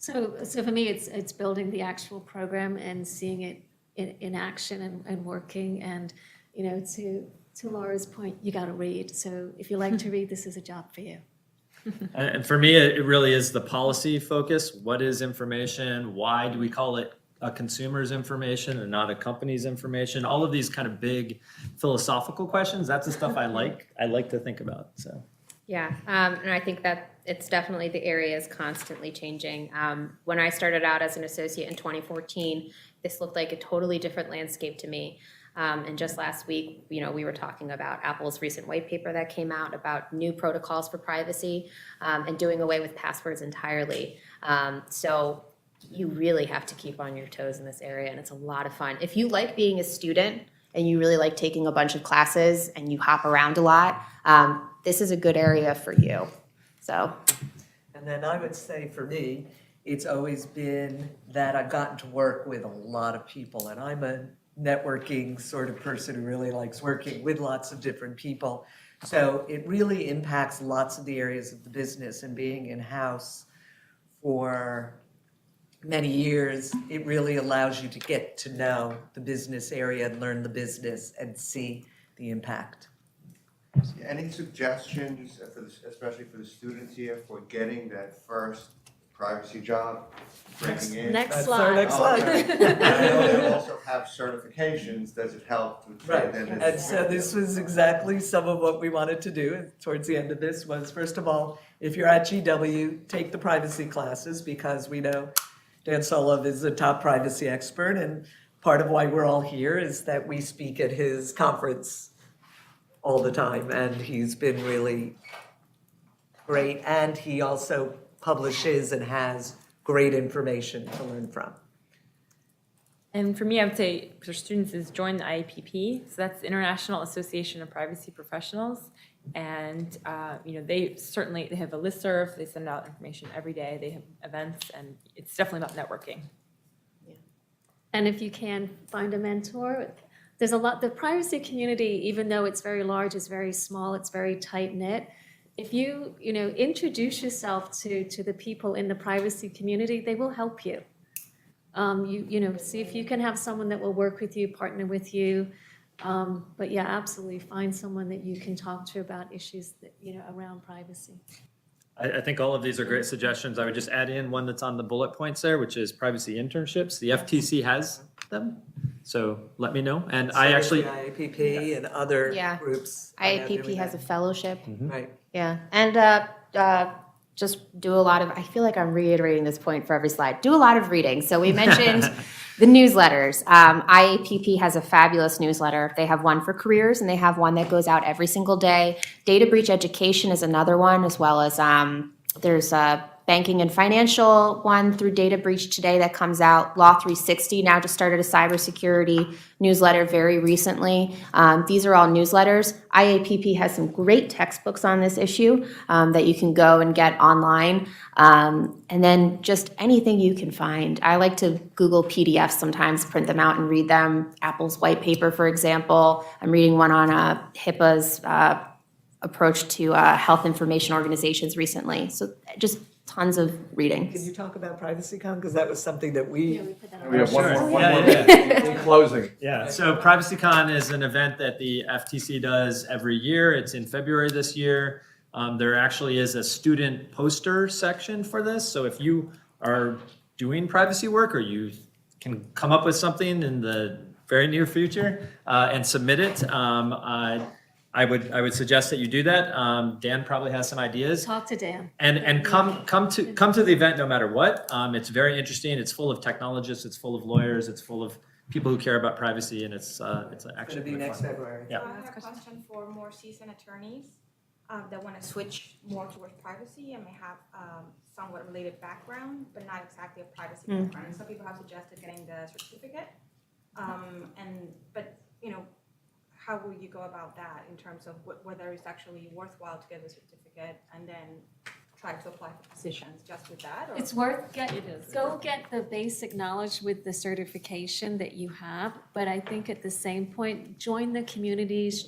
So for me, it's building the actual program and seeing it in action and working. And, you know, to Laura's point, you got to read. So if you like to read, this is a job for you. And for me, it really is the policy focus. What is information? Why do we call it a consumer's information and not a company's information? All of these kind of big philosophical questions, that's the stuff I like to think about. So. Yeah, and I think that it's definitely, the area is constantly changing. When I started out as an associate in 2014, this looked like a totally different landscape to me. And just last week, you know, we were talking about Apple's recent white paper that came out about new protocols for privacy and doing away with passwords entirely. So you really have to keep on your toes in this area, and it's a lot of fun. If you like being a student and you really like taking a bunch of classes and you hop around a lot, this is a good area for you. So. And then I would say for me, it's always been that I've gotten to work with a lot of people, and I'm a networking sort of person who really likes working with lots of different people. So it really impacts lots of the areas of the business, and being in-house for many years, it really allows you to get to know the business area and learn the business and see the impact. Any suggestions, for especially for the students here, for getting that first privacy job, breaking in? Next That's slide. our next slide. I know they also have certifications. Does it help to train Right, them? in- and so this was exactly some of what we wanted to do towards the end of this was, first of all, if you're at GW, take the privacy classes because we know Dan Solov is a top privacy expert, and part of why we're all here is that we speak at his conference all the time, and he's been really great, and he also publishes and has great information to learn from. And for me, I would say for students is join the IAPP. So that's the International Association of Privacy Professionals. And, they have a listserv. They send out information every day. They have events, and it's definitely about networking. And if you can find a mentor, there's a lot, the privacy community, even though it's very large, is very small, it's very tight-knit. If you, introduce yourself to the people in the privacy community, they will help you. See if you can have someone that will work with you, partner with you. But yeah, absolutely, find someone that you can talk to about issues that, around privacy. I think all of these are great suggestions. I would just add in one that's on the bullet points there, which is privacy internships. The FTC has them, so let me know. And I actually, The IAPP and other Yeah. groups. are now IAPP doing has a that. fellowship. Right. Yeah, and just do a lot of, I feel like I'm reiterating this point for every slide, do a lot of reading. So we mentioned the newsletters. IAPP has a fabulous newsletter. They have one for careers and they have one that goes out every single day. Data breach education is another one, as well as there's a banking and financial one through Data Breach Today that comes out. Law 360 now just started a cybersecurity newsletter very recently. These are all newsletters. IAPP has some great textbooks on this issue that you can go and get online. And then just anything you can find. I like to Google PDFs sometimes, print them out and read them. Apple's white paper, for example. I'm reading one on HIPAA's approach to health information organizations recently. So just tons of reading. Can you talk about PrivacyCon? Because that was something that we, put that on. We have one Sure. more Yeah, minute in closing. yeah, so PrivacyCon is an event that the FTC does every year. It's in February this year. There actually is a student poster section for this. So if you are doing privacy work or you can come up with something in the very near future and submit it, I would suggest that you do that. Dan probably has some ideas. Talk to Dan. And come to the event no matter what. It's very interesting. It's full of technologists. It's full of lawyers. It's full of people who care about privacy, and it's going actually to be quite next fun. February. Yeah. I have a question for more seasoned attorneys that want to switch more towards privacy and may have somewhat related background, but not exactly a privacy background. And some people have suggested getting the certificate. How will you go about that in terms of whether it's actually worthwhile to get the certificate and then try to apply for positions just with that? Or? It's worth go get the basic knowledge with the certification that you have, but I think at the same point, join the communities,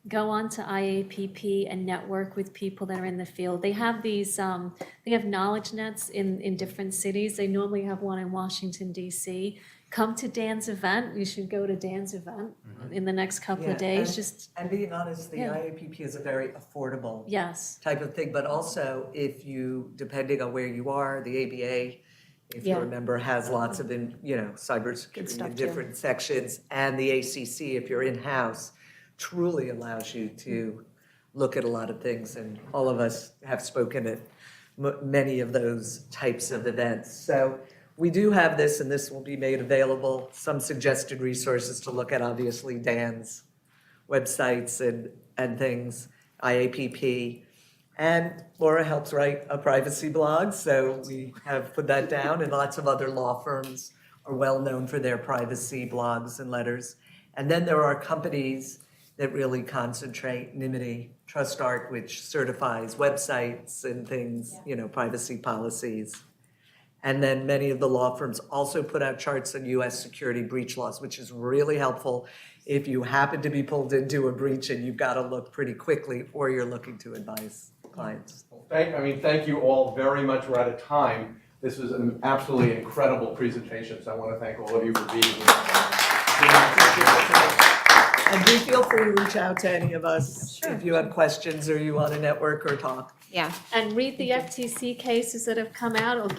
go on to IAPP and network with people that are in the field. They have these, they have knowledge nets in different cities. They normally have one in Washington, DC. Come to Dan's event. You should go to Dan's event in the next couple of days. And being honest, the Yeah. IAPP is a very affordable Yes. type of thing, but also if you, depending on where you are, the ABA, if you Yeah. remember, has lots of, cybersecurity stuff, in too. different sections, and the ACC, if you're in-house, truly allows you to look at a lot of things, and all of us have spoken at many of those types of events. So we do have this, and this will be made available, some suggested resources to look at, obviously, Dan's websites and things, IAPP. And Laura helps write a privacy blog, so we have put that down, and lots of other law firms are well known for their privacy blogs and letters. And then there are companies that really concentrate, Nimity, TrustArt, which certifies websites and things, privacy policies. And then many of the law firms also put out charts on US security breach laws, which is really helpful if you happen to be pulled into a breach and you've got to look pretty quickly or you're looking to advise clients. Thank you all very much. We're out of time. This was an absolutely incredible presentation, so I want to thank all of you for being here. And do feel free to reach out to any of us if you have questions or you want to network or talk. Yeah. And read the FTC cases that have come out. It'll